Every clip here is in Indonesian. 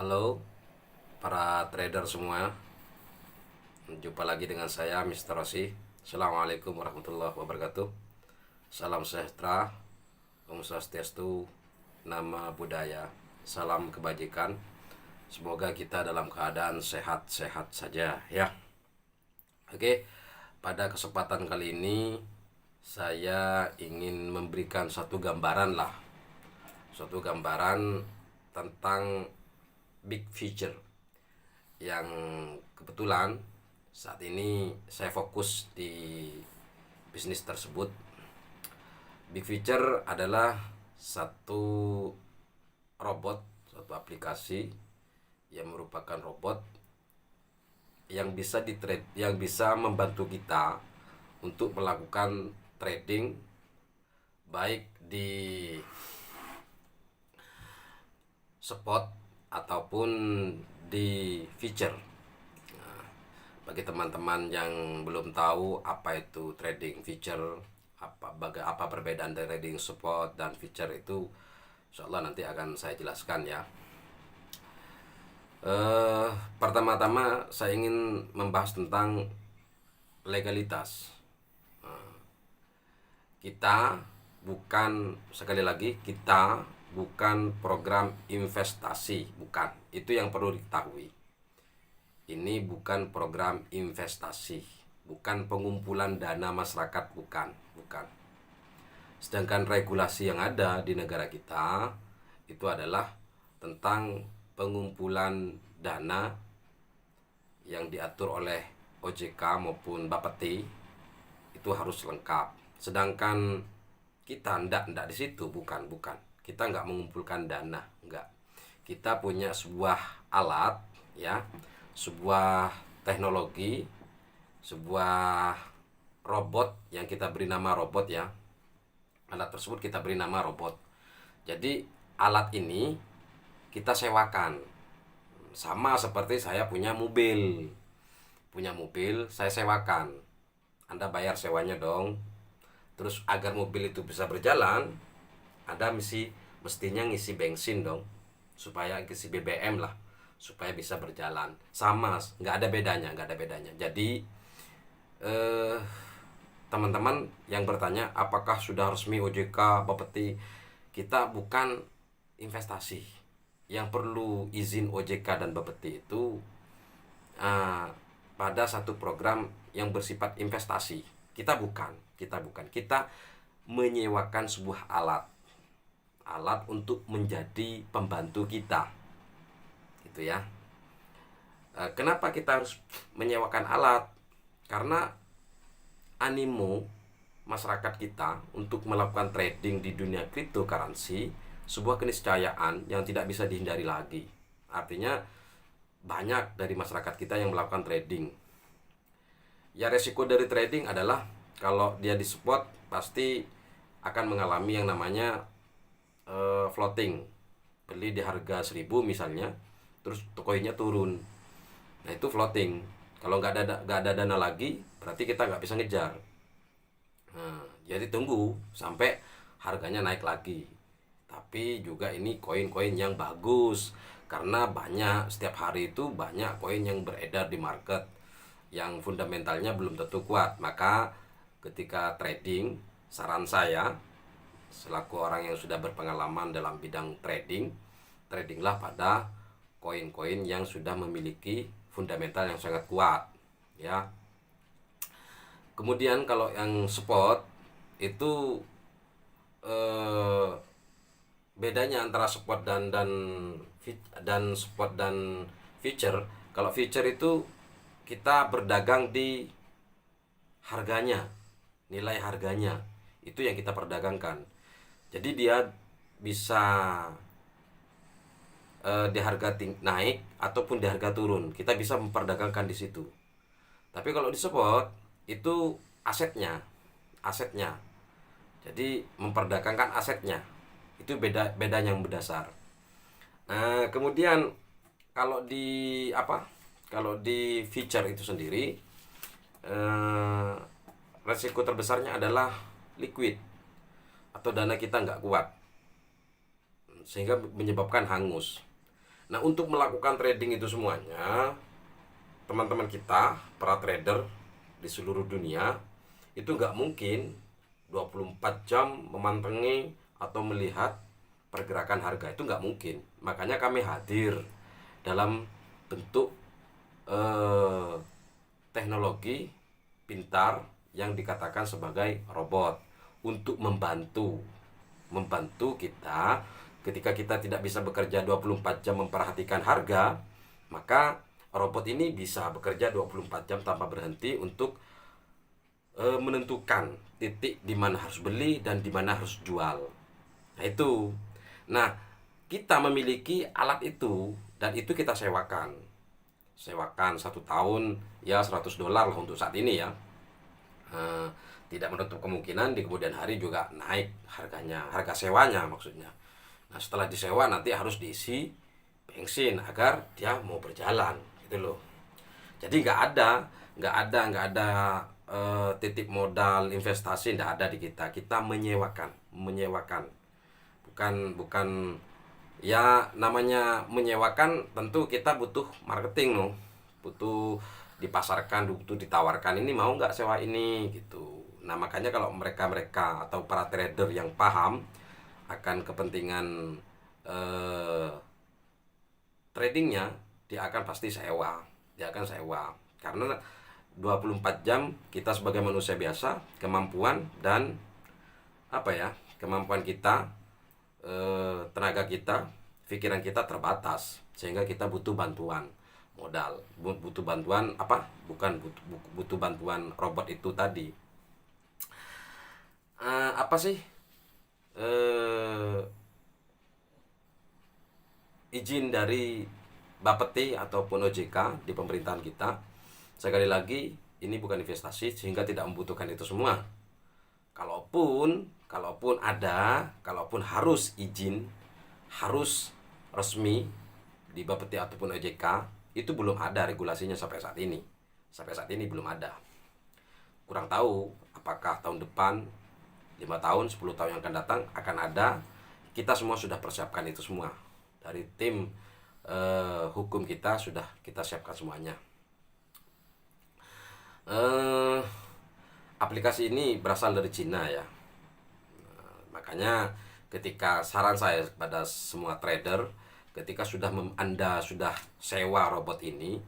Halo para trader semua, jumpa lagi dengan saya Mr. Rossi. Assalamualaikum warahmatullahi wabarakatuh. Salam sejahtera, Om Swastiastu, Nama Budaya, salam kebajikan. Semoga kita dalam keadaan sehat-sehat saja ya. Oke, pada kesempatan kali ini saya ingin memberikan suatu gambaran tentang big future yang kebetulan saat ini saya fokus di bisnis tersebut. Big future adalah satu robot, suatu aplikasi yang merupakan robot yang bisa membantu kita untuk melakukan trading baik di spot ataupun di future. Nah, bagi teman-teman yang belum tahu apa itu trading future, apa perbedaan dari trading spot dan future itu, insya Allah nanti akan saya jelaskan ya. Pertama-tama saya ingin membahas tentang legalitas. Kita bukan, sekali lagi, kita bukan program investasi, bukan. Itu yang perlu diketahui. Ini bukan program investasi, bukan pengumpulan dana masyarakat, bukan. Sedangkan regulasi yang ada di negara kita itu adalah tentang pengumpulan dana yang diatur oleh OJK maupun Bapeti itu harus lengkap. Sedangkan kita ndak di situ, bukan. Kita nggak mengumpulkan dana, nggak. Kita punya sebuah alat, ya, sebuah teknologi, sebuah robot yang kita beri nama robot ya. Alat tersebut kita beri nama robot. Jadi alat ini kita sewakan. Sama seperti saya punya mobil. Saya sewakan. Anda bayar sewanya dong. Terus agar mobil itu bisa berjalan, Anda mestinya ngisi bensin dong, supaya ngisi BBM lah, supaya bisa berjalan. Sama, nggak ada bedanya. Jadi teman-teman yang bertanya apakah sudah resmi OJK Bapeti, kita bukan investasi. Yang perlu izin OJK dan Bapeti itu pada satu program yang bersifat investasi. Kita bukan. Kita menyewakan sebuah alat untuk menjadi pembantu kita, gitu ya. Kenapa kita harus menyewakan alat? Karena animo masyarakat kita untuk melakukan trading di dunia cryptocurrency sebuah keniscayaan yang tidak bisa dihindari lagi. Artinya banyak dari masyarakat kita yang melakukan trading. Ya, resiko dari trading adalah kalau dia di spot pasti akan mengalami yang namanya floating. Beli di harga 1.000 misalnya, terus koinnya turun. Nah, itu floating. Kalau nggak ada dana lagi, berarti kita nggak bisa ngejar. Nah, jadi tunggu sampai harganya naik lagi. Tapi juga ini koin-koin yang bagus, karena setiap hari itu banyak koin yang beredar di market yang fundamentalnya belum tentu kuat. Maka ketika trading, saran saya selaku orang yang sudah berpengalaman dalam bidang tradinglah pada koin-koin yang sudah memiliki fundamental yang sangat kuat ya. Kemudian kalau yang spot itu bedanya antara spot dan spot dan future. Kalau future itu kita berdagang di harganya, nilai harganya itu yang kita perdagangkan. Jadi dia bisa di harga naik ataupun di harga turun, kita bisa memperdagangkan di situ. Tapi kalau di spot itu asetnya. Jadi memperdagangkan asetnya. Itu beda yang berdasar. Nah, kemudian kalau di future itu sendiri, resiko terbesarnya adalah liquid atau dana kita nggak kuat sehingga menyebabkan hangus. Nah, untuk melakukan trading itu semuanya, teman-teman kita, para trader di seluruh dunia, itu nggak mungkin 24 jam memantengi atau melihat pergerakan harga. Itu nggak mungkin. Makanya kami hadir dalam bentuk eh, teknologi pintar yang dikatakan sebagai robot untuk membantu kita ketika kita tidak bisa bekerja 24 jam memperhatikan harga, maka robot ini bisa bekerja 24 jam tanpa berhenti untuk menentukan titik di mana harus beli dan di mana harus jual. Nah, itu. Nah, kita memiliki alat itu dan itu kita sewakan. Sewakan 1 tahun ya $100 lah untuk saat ini ya. Eh, Tidak menutup kemungkinan di kemudian hari juga naik harganya, harga sewanya maksudnya. Nah, setelah disewa nanti harus diisi bensin agar dia mau berjalan gitu loh. Jadi nggak ada titik modal investasi, nggak ada di kita. Kita menyewakan, bukan ya, namanya menyewakan tentu kita butuh marketing loh, butuh dipasarkan, butuh ditawarkan, ini mau nggak sewa ini gitu. Nah, makanya kalau mereka atau para trader yang paham akan kepentingan eh, tradingnya, dia akan pasti sewa karena 24 jam kita sebagai manusia biasa, kemampuan dan kemampuan kita, tenaga kita, pikiran kita terbatas, sehingga kita butuh bantuan modal, butuh bantuan butuh bantuan robot itu tadi. Apa sih izin dari Bapeti ataupun OJK di pemerintahan kita, sekali lagi ini bukan investasi sehingga tidak membutuhkan itu semua. Kalaupun harus izin, harus resmi di Bapeti ataupun OJK, itu belum ada regulasinya sampai saat ini. Sampai saat ini belum ada. Kurang tahu apakah tahun depan, 5 tahun, 10 tahun yang akan datang akan ada. Kita semua sudah persiapkan itu semua. Dari tim hukum kita sudah kita siapkan semuanya. Aplikasi ini berasal dari Cina ya. Makanya ketika saran saya kepada semua trader, ketika Anda sudah sewa robot ini,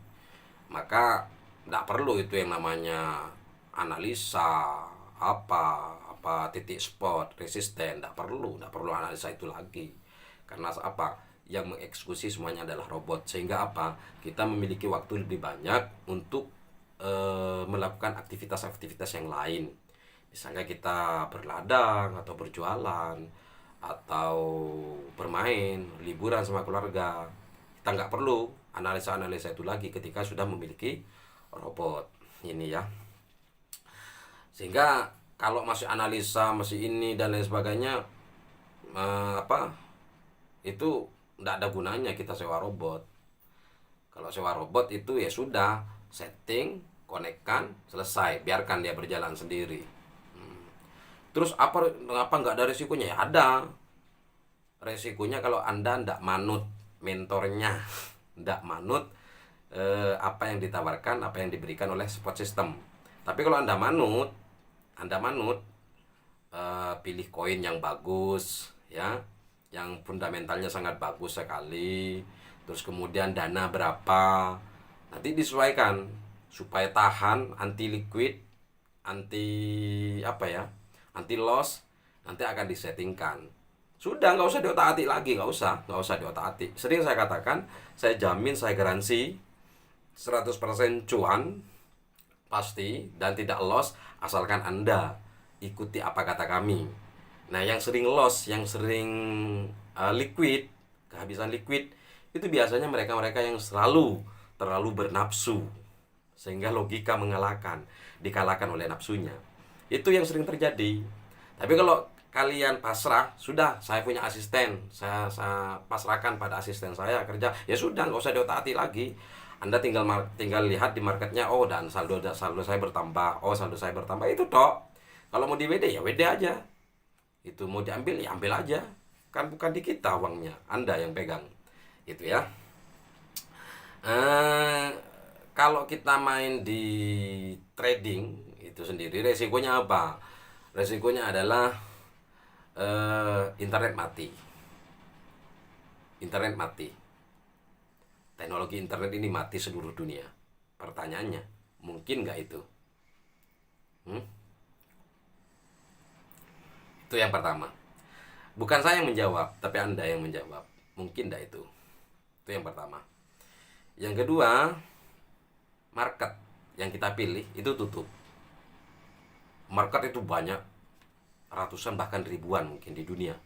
maka tidak perlu itu yang namanya analisa apa titik spot resisten, tidak perlu analisa itu lagi. Karena yang mengeksekusi semuanya adalah robot, sehingga kita memiliki waktu lebih banyak untuk melakukan aktivitas-aktivitas yang lain. Misalnya kita berladang atau berjualan atau bermain, liburan sama keluarga. Kita nggak perlu analisa-analisa itu lagi ketika sudah memiliki robot ini ya. Sehingga kalau masih analisa, masih ini dan lain sebagainya, itu nggak ada gunanya kita sewa robot. Kalau sewa robot itu ya sudah, setting, konekkan, selesai, biarkan dia berjalan sendiri. Terus apa nggak ada resikonya? Ya ada resikonya kalau Anda ndak manut mentornya, ndak manut apa yang ditawarkan, apa yang diberikan oleh support system. Tapi kalau Anda manut, pilih koin yang bagus ya, yang fundamentalnya sangat bagus sekali, terus kemudian dana berapa, nanti disesuaikan supaya tahan, anti liquid, anti loss, nanti akan disettingkan. Sudah, nggak usah diotak-atik lagi, nggak usah diotak-atik. Sering saya katakan, saya jamin, saya garansi 100% cuan pasti dan tidak loss, asalkan Anda ikuti apa kata kami. Nah, yang sering loss, yang sering liquid, kehabisan liquid, itu biasanya mereka-mereka yang terlalu bernafsu, sehingga logika dikalahkan oleh nafsunya. Itu yang sering terjadi. Tapi kalau kalian pasrah, sudah, saya punya asisten, saya pasrahkan pada asisten saya kerja, ya sudah, nggak usah diotak-atik lagi. Anda tinggal lihat di marketnya, oh, dan saldo saya bertambah, itu toh. Kalau mau di WD ya WD aja, itu mau diambil ya ambil aja, kan bukan di kita uangnya, Anda yang pegang, gitu ya. Eh, Kalau kita main di trading itu sendiri resikonya apa? Resikonya adalah internet mati. Internet mati. Teknologi internet ini mati seluruh dunia. Pertanyaannya, mungkin nggak itu? Hmm? Itu yang pertama. Bukan saya yang menjawab, tapi Anda yang menjawab. Mungkin nggak itu? Itu yang pertama. Yang kedua, market yang kita pilih itu tutup. Market itu banyak, ratusan bahkan ribuan mungkin di dunia.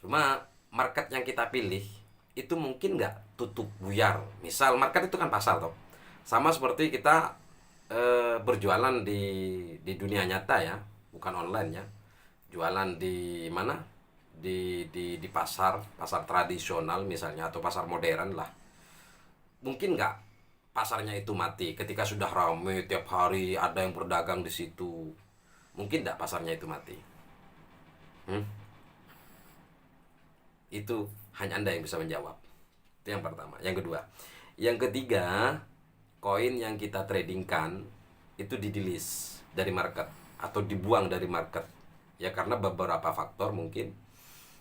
Cuma market yang kita pilih itu mungkin nggak tutup buyar. Misal market itu kan pasar toh. Sama seperti kita berjualan di dunia nyata ya, bukan online ya. Jualan di mana? Di pasar, pasar tradisional misalnya atau pasar modern lah. Mungkin nggak pasarnya itu mati ketika sudah ramai tiap hari ada yang berdagang di situ. Mungkin nggak pasarnya itu mati? Hmm? Itu hanya Anda yang bisa menjawab. Itu yang pertama. Yang kedua, yang ketiga, koin yang kita tradingkan itu didelis dari market atau dibuang dari market. Ya karena beberapa faktor mungkin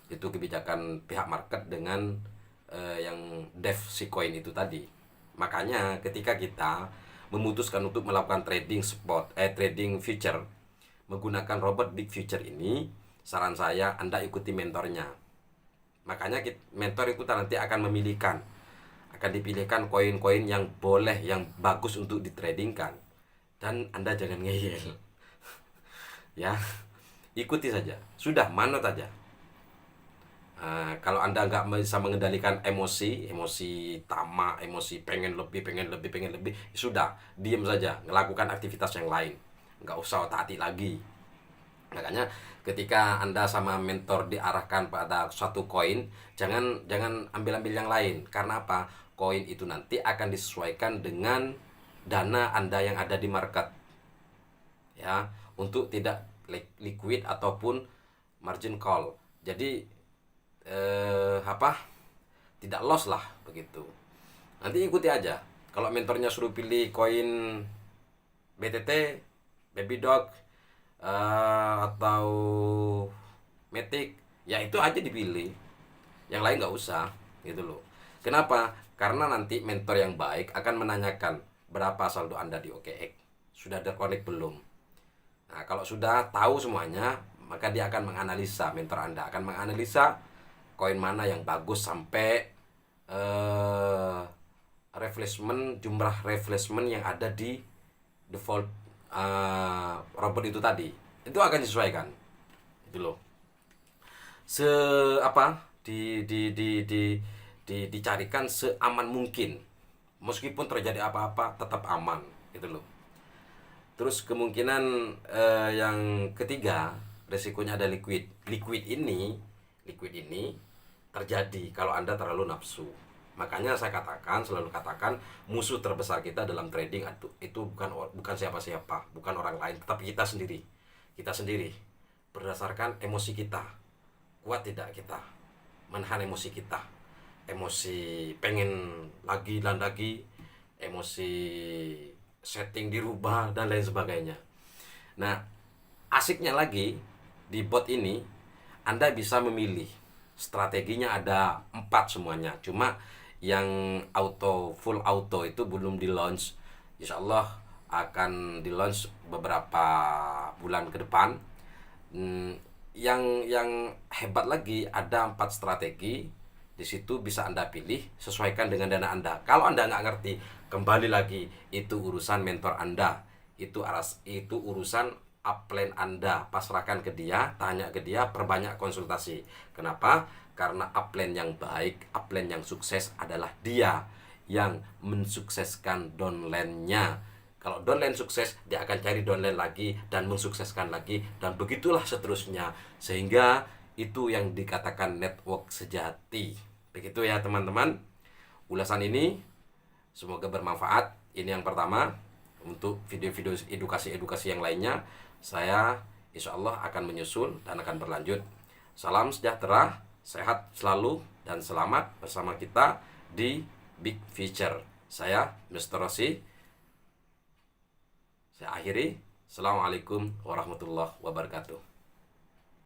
itu kebijakan pihak market dengan yang dev si koin itu tadi. Makanya ketika kita memutuskan untuk melakukan trading spot, trading future menggunakan robot big future ini, saran saya Anda ikuti mentornya. Makanya mentor itu nanti akan memilihkan, akan dipilihkan koin-koin yang boleh, yang bagus untuk ditradingkan. Dan Anda jangan ngeyel. Ya, ikuti saja. Sudah, manut saja. Kalau Anda nggak bisa mengendalikan emosi, emosi tamak, emosi pengen lebih, sudah, diam saja, melakukan aktivitas yang lain. Nggak usah otak-atik lagi. Makanya ketika Anda sama mentor diarahkan pada suatu koin, jangan ambil-ambil yang lain. Karena apa? Koin itu nanti akan disesuaikan dengan dana Anda yang ada di market. Ya, untuk tidak liquid ataupun margin call. Jadi tidak loss lah begitu. Nanti ikuti aja. Kalau mentornya suruh pilih koin BTT, Baby Dog, atau Matic, ya itu aja dipilih. Yang lain nggak usah, gitu loh. Kenapa? Karena nanti mentor yang baik akan menanyakan berapa saldo Anda di OKX, sudah terkonek belum. Nah, kalau sudah tahu semuanya, maka dia akan menganalisa, mentor Anda akan menganalisa koin mana yang bagus sampai jumlah replacement yang ada di default robot itu tadi. Itu akan disesuaikan. Itu loh. Se apa? Dicarikan seaman mungkin. Meskipun terjadi apa-apa tetap aman, gitu loh. Terus kemungkinan yang ketiga, resikonya ada liquid. Liquid ini terjadi kalau Anda terlalu nafsu. Makanya saya selalu katakan, musuh terbesar kita dalam trading itu bukan siapa-siapa, bukan orang lain, tetapi kita sendiri. Kita sendiri berdasarkan emosi kita. Kuat tidak kita menahan emosi kita? Emosi pengen lagi dan lagi, emosi setting dirubah dan lain sebagainya. Nah, asiknya lagi di bot ini Anda bisa memilih. Strateginya ada 4 semuanya. Cuma yang full auto itu belum di launch. Insya Allah akan di launch beberapa bulan ke depan. Yang hebat lagi ada 4 strategi. Di situ bisa Anda pilih, sesuaikan dengan dana Anda. Kalau Anda nggak ngerti, kembali lagi, itu urusan mentor Anda. Itu urusan upline Anda. Pasrahkan ke dia, tanya ke dia, perbanyak konsultasi. Kenapa? Karena upline yang baik, upline yang sukses adalah dia yang mensukseskan downline-nya. Kalau downline sukses, dia akan cari downline lagi dan mensukseskan lagi, dan begitulah seterusnya. Sehingga itu yang dikatakan network sejati. Begitu ya teman-teman. Ulasan ini semoga bermanfaat. Ini yang pertama. Untuk video-video edukasi-edukasi yang lainnya, saya insya Allah akan menyusul dan akan berlanjut. Salam sejahtera, sehat selalu, dan selamat bersama kita di big future. Saya Mr. Rossi. Saya akhiri. Assalamualaikum warahmatullahi wabarakatuh.